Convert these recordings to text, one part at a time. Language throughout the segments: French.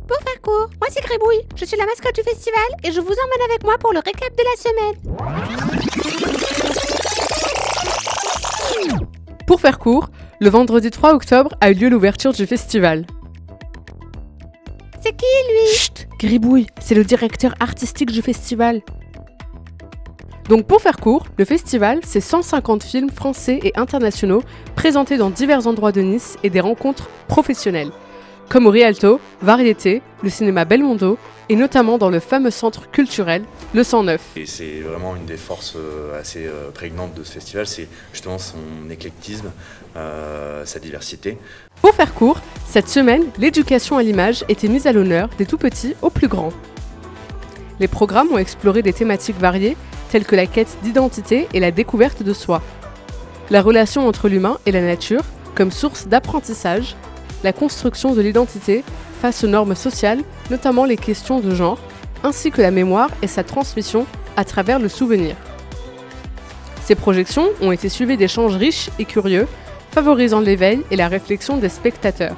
Pour faire court, moi c'est Gribouille, je suis la mascotte du festival et je vous emmène avec moi pour le récap de la semaine. Pour faire court, le vendredi 3 octobre a eu lieu l'ouverture du festival. C'est qui lui? Chut, Gribouille, c'est le directeur artistique du festival. Donc pour faire court, le festival, c'est 150 films français et internationaux présentés dans divers endroits de Nice et des rencontres professionnelles, comme au Rialto, Variété, le cinéma Belmondo et notamment dans le fameux centre culturel, le 109. Et c'est vraiment une des forces assez prégnantes de ce festival, c'est justement son éclectisme, sa diversité. Pour faire court, cette semaine, l'éducation à l'image était mise à l'honneur des tout-petits aux plus grands. Les programmes ont exploré des thématiques variées, telles que la quête d'identité et la découverte de soi. La relation entre l'humain et la nature, comme source d'apprentissage, la construction de l'identité face aux normes sociales, notamment les questions de genre, ainsi que la mémoire et sa transmission à travers le souvenir. Ces projections ont été suivies d'échanges riches et curieux, favorisant l'éveil et la réflexion des spectateurs.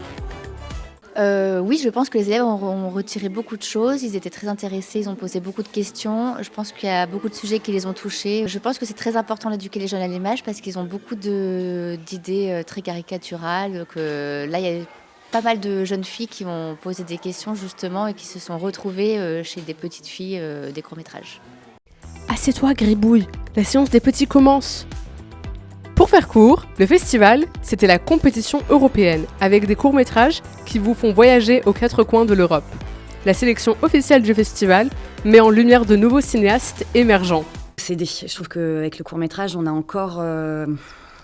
Oui, je pense que les élèves ont retiré beaucoup de choses. Ils étaient très intéressés, ils ont posé beaucoup de questions. Je pense qu'il y a beaucoup de sujets qui les ont touchés. Je pense que c'est très important d'éduquer les jeunes à l'image parce qu'ils ont beaucoup d'idées très caricaturales. Là, il y a pas mal de jeunes filles qui ont posé des questions justement et qui se sont retrouvées chez des petites filles des courts-métrages. Assieds-toi, Gribouille, la séance des petits commence. Pour faire court, le festival, c'était la compétition européenne, avec des courts-métrages qui vous font voyager aux quatre coins de l'Europe. La sélection officielle du festival met en lumière de nouveaux cinéastes émergents. Je trouve qu'avec le court-métrage, on a encore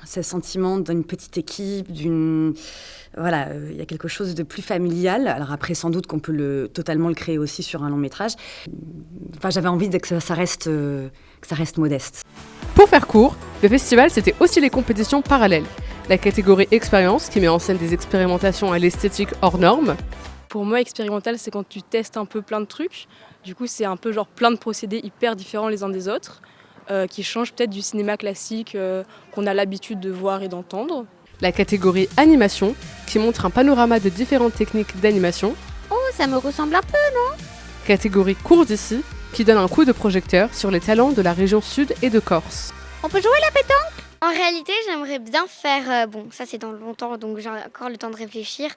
ce sentiment d'une petite équipe, Voilà, il y a quelque chose de plus familial. Alors après, sans doute qu'on peut totalement le créer aussi sur un long-métrage. Enfin, j'avais envie que ça reste modeste. Pour faire court, le festival, c'était aussi les compétitions parallèles. La catégorie expérience, qui met en scène des expérimentations à l'esthétique hors normes. Pour moi, expérimental, c'est quand tu testes un peu plein de trucs. Du coup, c'est un peu genre plein de procédés hyper différents les uns des autres, qui changent peut-être du cinéma classique qu'on a l'habitude de voir et d'entendre. La catégorie animation, qui montre un panorama de différentes techniques d'animation. Oh, ça me ressemble un peu, non? Catégorie cours d'ici, qui donne un coup de projecteur sur les talents de la région sud et de Corse. On peut jouer à la pétanque? En réalité, j'aimerais bien faire... bon, ça c'est dans longtemps, donc j'ai encore le temps de réfléchir.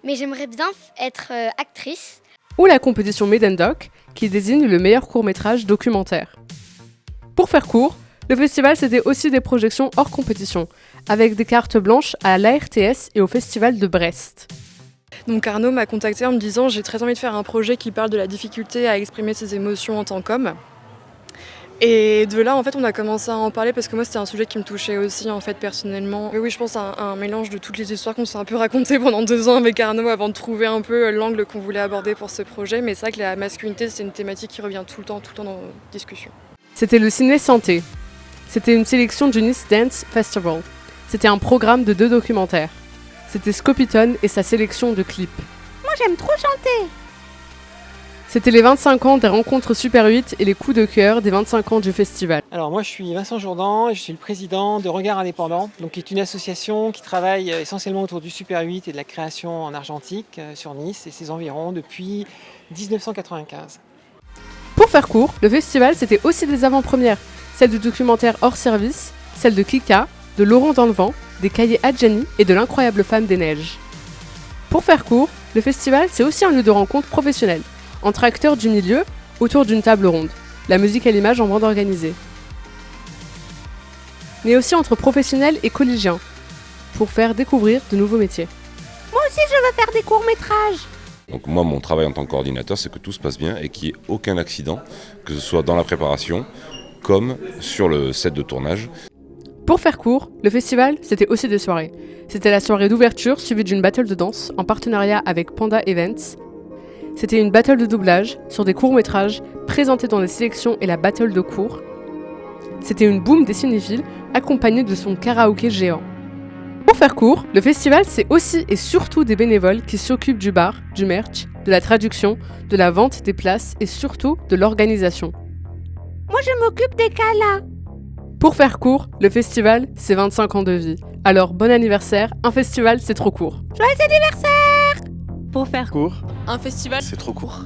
Mais j'aimerais bien être actrice. Ou la compétition Made in Doc, qui désigne le meilleur court-métrage documentaire. Pour faire court, le festival c'était aussi des projections hors compétition, avec des cartes blanches à l'ARTS et au Festival de Brest. Donc Arnaud m'a contacté en me disant « J'ai très envie de faire un projet qui parle de la difficulté à exprimer ses émotions en tant qu'homme ». Et de là, en fait, on a commencé à en parler parce que moi, c'était un sujet qui me touchait aussi, en fait, personnellement. Mais oui, je pense à un mélange de toutes les histoires qu'on s'est un peu racontées pendant 2 ans avec Arnaud avant de trouver un peu l'angle qu'on voulait aborder pour ce projet. Mais c'est vrai que la masculinité, c'est une thématique qui revient tout le temps dans nos discussions. C'était le Ciné Santé. C'était une sélection du Nice Dance Festival. C'était un programme de 2 documentaires. C'était Scopitone et sa sélection de clips. Moi, j'aime trop chanter. C'était les 25 ans des rencontres Super 8 et les coups de cœur des 25 ans du festival. Alors moi je suis Vincent Jourdan et je suis le président de Regard Indépendant, donc qui est une association qui travaille essentiellement autour du Super 8 et de la création en argentique sur Nice et ses environs depuis 1995. Pour faire court, le festival c'était aussi des avant-premières, celle du documentaire Hors Service, celle de Kika, de Laurent dans le vent, des cahiers Adjani et de l'incroyable femme des neiges. Pour faire court, le festival c'est aussi un lieu de rencontre professionnelle, entre acteurs du milieu, autour d'une table ronde, la musique à l'image en bande organisée. Mais aussi entre professionnels et collégiens, pour faire découvrir de nouveaux métiers. Moi aussi, je veux faire des courts-métrages. Donc moi, mon travail en tant que coordinateur, c'est que tout se passe bien et qu'il n'y ait aucun accident, que ce soit dans la préparation comme sur le set de tournage. Pour faire court, le festival, c'était aussi des soirées. C'était la soirée d'ouverture suivie d'une battle de danse en partenariat avec Panda Events. C'était une battle de doublage sur des courts-métrages présentés dans les sélections et la battle de cours. C'était une boom des cinéphiles accompagnée de son karaoké géant. Pour faire court, le festival, c'est aussi et surtout des bénévoles qui s'occupent du bar, du merch, de la traduction, de la vente des places et surtout de l'organisation. Moi, je m'occupe des câlins. Pour faire court, le festival, c'est 25 ans de vie. Alors bon anniversaire, un festival, c'est trop court. Joyeux anniversaire! Pour faire Court. un festival, C'est trop court.